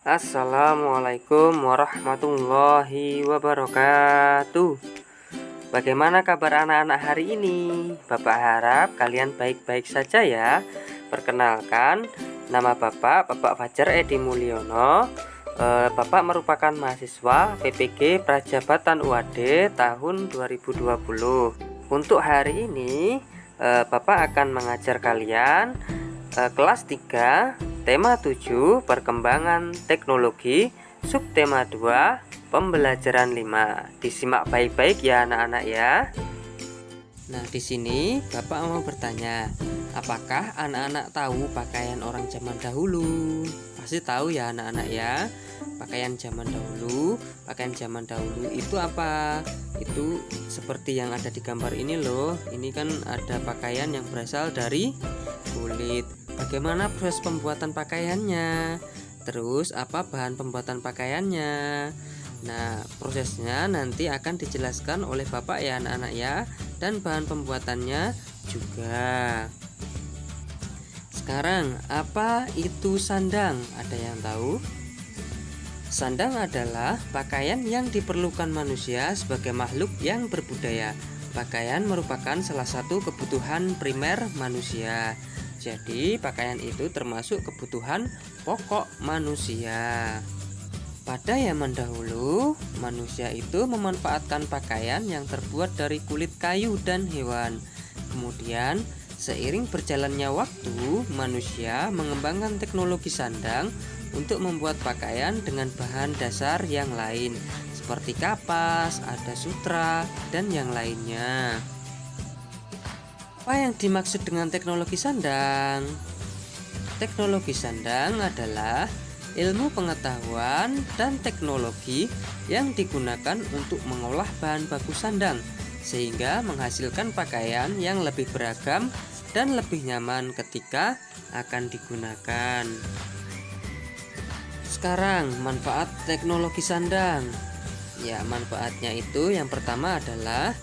Assalamualaikum warahmatullahi wabarakatuh. Bagaimana kabar anak-anak hari ini? Bapak harap kalian baik-baik saja ya. Perkenalkan, nama Bapak Fajar Edi Mulyono. Bapak merupakan mahasiswa PPG Prajabatan UAD tahun 2020. Untuk hari ini, Bapak akan mengajar kalian kelas 3, tema 7, perkembangan teknologi, subtema 2, pembelajaran 5. Disimak baik-baik ya anak-anak ya. Nah, di sini Bapak mau bertanya, apakah anak-anak tahu pakaian orang zaman dahulu? Pasti tahu ya anak-anak ya. Pakaian zaman dahulu itu apa? Itu seperti yang ada di gambar ini loh. Ini kan ada pakaian yang berasal dari kulit. Bagaimana proses pembuatan pakaiannya? Terus apa bahan pembuatan pakaiannya? Nah, prosesnya nanti akan dijelaskan oleh Bapak ya anak-anak ya, dan bahan pembuatannya juga. Sekarang, apa itu sandang? Ada yang tahu? Sandang adalah pakaian yang diperlukan manusia sebagai makhluk yang berbudaya. Pakaian merupakan salah satu kebutuhan primer manusia. Jadi, pakaian itu termasuk kebutuhan pokok manusia. Pada zaman dahulu, manusia itu memanfaatkan pakaian yang terbuat dari kulit kayu dan hewan. Kemudian, seiring berjalannya waktu, manusia mengembangkan teknologi sandang untuk membuat pakaian dengan bahan dasar yang lain, seperti kapas, ada sutra, dan yang lainnya. Apa yang dimaksud dengan teknologi sandang? Teknologi sandang adalah ilmu pengetahuan dan teknologi yang digunakan untuk mengolah bahan baku sandang sehingga menghasilkan pakaian yang lebih beragam dan lebih nyaman ketika akan digunakan. Sekarang, manfaat teknologi sandang. Ya, manfaatnya itu yang pertama adalah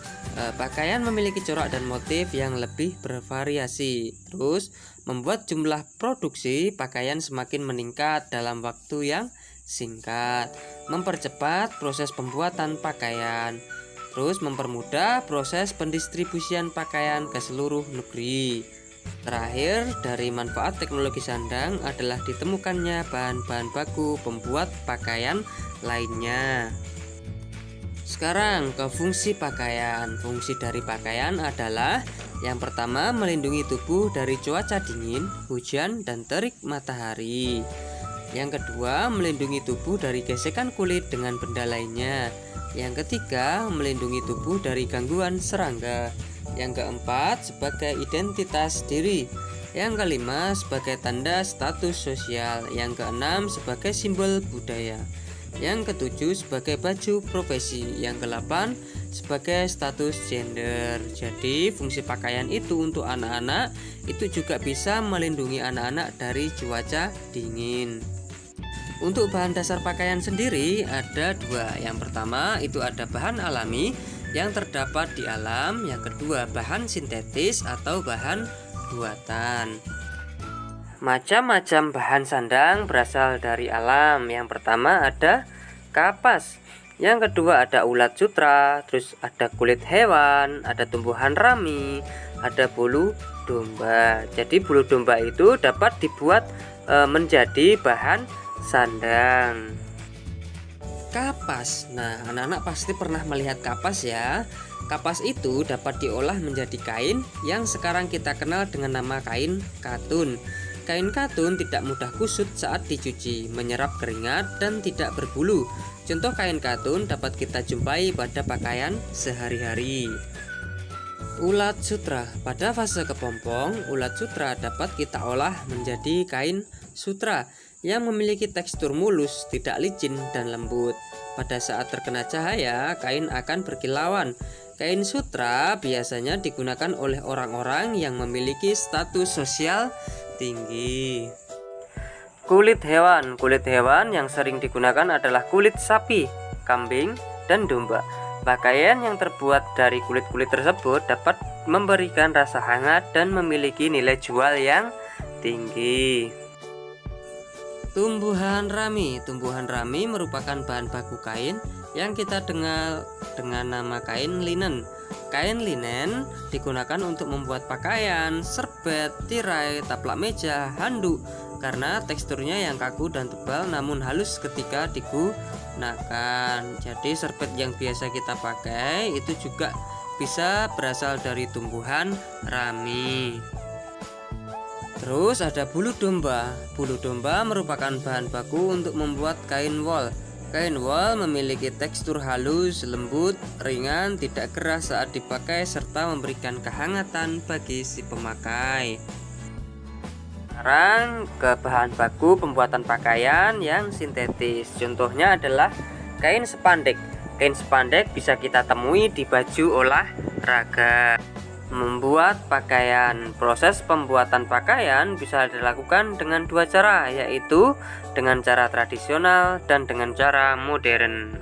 pakaian memiliki corak dan motif yang lebih bervariasi. Terus, membuat jumlah produksi pakaian semakin meningkat dalam waktu yang singkat. Mempercepat proses pembuatan pakaian. Terus, mempermudah proses pendistribusian pakaian ke seluruh negeri. Terakhir, dari manfaat teknologi sandang adalah ditemukannya bahan-bahan baku pembuat pakaian lainnya. Sekarang ke fungsi pakaian. Fungsi dari pakaian adalah yang pertama, melindungi tubuh dari cuaca dingin, hujan, dan terik matahari. Yang kedua, melindungi tubuh dari gesekan kulit dengan benda lainnya. Yang ketiga, melindungi tubuh dari gangguan serangga. Yang keempat, sebagai identitas diri. Yang kelima, sebagai tanda status sosial. Yang keenam, sebagai simbol budaya. Yang ketujuh, sebagai baju profesi. Yang kedelapan, sebagai status gender. Jadi fungsi pakaian itu untuk anak-anak itu juga bisa melindungi anak-anak dari cuaca dingin. Untuk bahan dasar pakaian sendiri ada dua. Yang pertama itu ada bahan alami yang terdapat di alam. Yang kedua bahan sintetis atau bahan buatan. Macam-macam bahan sandang berasal dari alam. Yang pertama ada kapas. Yang kedua ada ulat sutra, terus ada kulit hewan, ada tumbuhan rami, ada bulu domba. Jadi bulu domba itu dapat dibuat menjadi bahan sandang. Kapas. Nah, anak-anak pasti pernah melihat kapas ya. Kapas itu dapat diolah menjadi kain yang sekarang kita kenal dengan nama kain katun. Kain katun tidak mudah kusut saat dicuci, menyerap keringat, dan tidak berbulu. Contoh kain katun dapat kita jumpai pada pakaian sehari-hari. Ulat sutra. Pada fase kepompong, ulat sutra dapat kita olah menjadi kain sutra yang memiliki tekstur mulus, tidak licin, dan lembut. Pada saat terkena cahaya, kain akan berkilauan. Kain sutra biasanya digunakan oleh orang-orang yang memiliki status sosial tinggi. Kulit hewan. Kulit hewan yang sering digunakan adalah kulit sapi, kambing, dan domba. Pakaian yang terbuat dari kulit-kulit tersebut dapat memberikan rasa hangat dan memiliki nilai jual yang tinggi. Tumbuhan rami. Tumbuhan rami merupakan bahan baku kain yang kita dengar dengan nama kain linen. Kain linen digunakan untuk membuat pakaian, serbet, tirai, taplak meja, handuk karena teksturnya yang kaku dan tebal namun halus ketika digunakan. Jadi serbet yang biasa kita pakai itu juga bisa berasal dari tumbuhan rami. Terus ada bulu domba. Bulu domba merupakan bahan baku untuk membuat kain wol. Kain wol memiliki tekstur halus, lembut, ringan, tidak keras saat dipakai serta memberikan kehangatan bagi si pemakai. Sekarang ke bahan baku pembuatan pakaian yang sintetis. Contohnya adalah kain spandek. Kain spandek bisa kita temui di baju olahraga. Membuat pakaian. Proses pembuatan pakaian bisa dilakukan dengan dua cara, yaitu dengan cara tradisional dan dengan cara modern.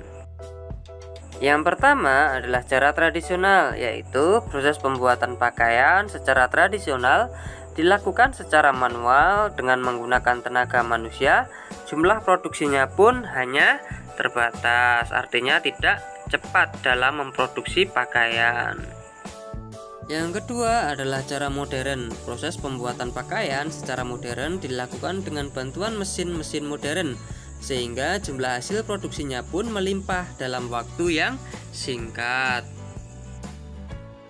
Yang pertama adalah cara tradisional, yaitu proses pembuatan pakaian secara tradisional dilakukan secara manual dengan menggunakan tenaga manusia. Jumlah produksinya pun hanya terbatas, artinya tidak cepat dalam memproduksi pakaian. Yang kedua adalah cara modern. Proses pembuatan pakaian secara modern dilakukan dengan bantuan mesin-mesin modern, sehingga jumlah hasil produksinya pun melimpah dalam waktu yang singkat.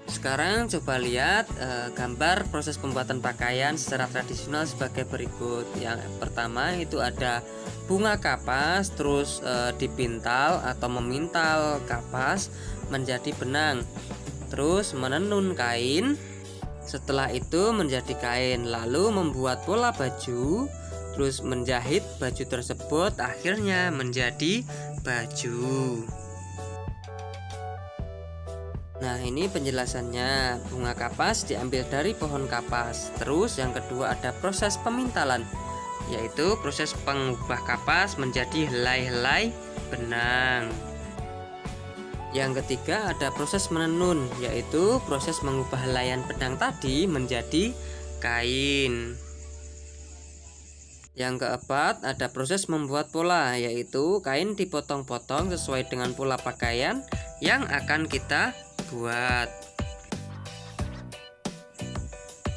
Sekarang coba lihat gambar proses pembuatan pakaian secara tradisional sebagai berikut. Yang pertama itu ada bunga kapas, terus dipintal atau memintal kapas menjadi benang, terus menenun kain, setelah itu menjadi kain, lalu membuat pola baju, terus menjahit baju tersebut, akhirnya menjadi baju. Nah, ini penjelasannya. Bunga kapas diambil dari pohon kapas. Terus yang kedua ada proses pemintalan, yaitu proses pengubah kapas menjadi helai-helai benang. Yang ketiga ada proses menenun, yaitu proses mengubah helaian benang tadi menjadi kain. Yang keempat ada proses membuat pola, yaitu kain dipotong-potong sesuai dengan pola pakaian yang akan kita buat.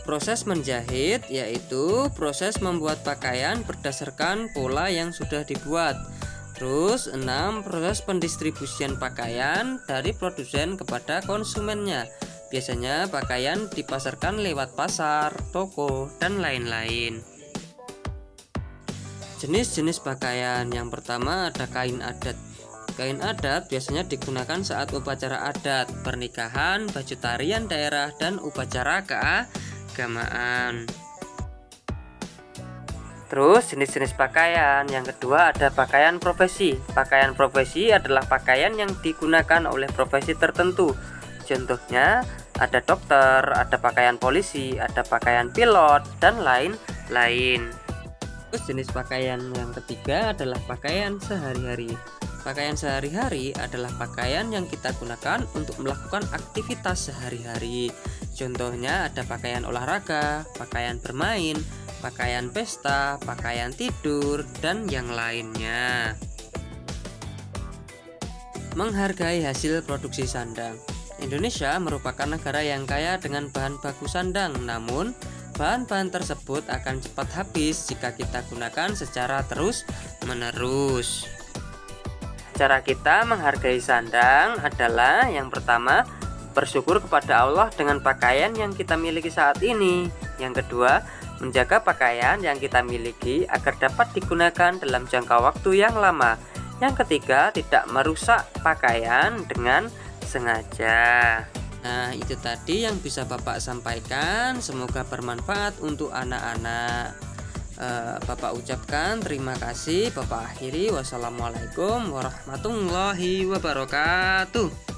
Proses menjahit, yaitu proses membuat pakaian berdasarkan pola yang sudah dibuat. Terus 6. Proses pendistribusian pakaian dari produsen kepada konsumennya. Biasanya pakaian dipasarkan lewat pasar, toko, dan lain-lain. Jenis-jenis pakaian. Yang pertama ada kain adat. Kain adat biasanya digunakan saat upacara adat, pernikahan, baju tarian daerah, dan upacara keagamaan. Terus jenis-jenis pakaian. Yang kedua ada pakaian profesi. Pakaian profesi adalah pakaian yang digunakan oleh profesi tertentu. Contohnya ada dokter, ada pakaian polisi, ada pakaian pilot, dan lain-lain. Terus jenis pakaian yang ketiga adalah pakaian sehari-hari. Pakaian sehari-hari adalah pakaian yang kita gunakan untuk melakukan aktivitas sehari-hari. Contohnya ada pakaian olahraga, pakaian bermain, pakaian pesta, pakaian tidur, dan yang lainnya. Menghargai hasil produksi sandang. Indonesia merupakan negara yang kaya dengan bahan baku sandang, namun bahan-bahan tersebut akan cepat habis jika kita gunakan secara terus-menerus. Cara kita menghargai sandang adalah yang pertama, bersyukur kepada Allah dengan pakaian yang kita miliki saat ini. Yang kedua, menjaga pakaian yang kita miliki agar dapat digunakan dalam jangka waktu yang lama. Yang ketiga, tidak merusak pakaian dengan sengaja. Nah, itu tadi yang bisa Bapak sampaikan. Semoga bermanfaat untuk anak-anak. Bapak ucapkan terima kasih. Bapak akhiri. Wassalamualaikum warahmatullahi wabarakatuh.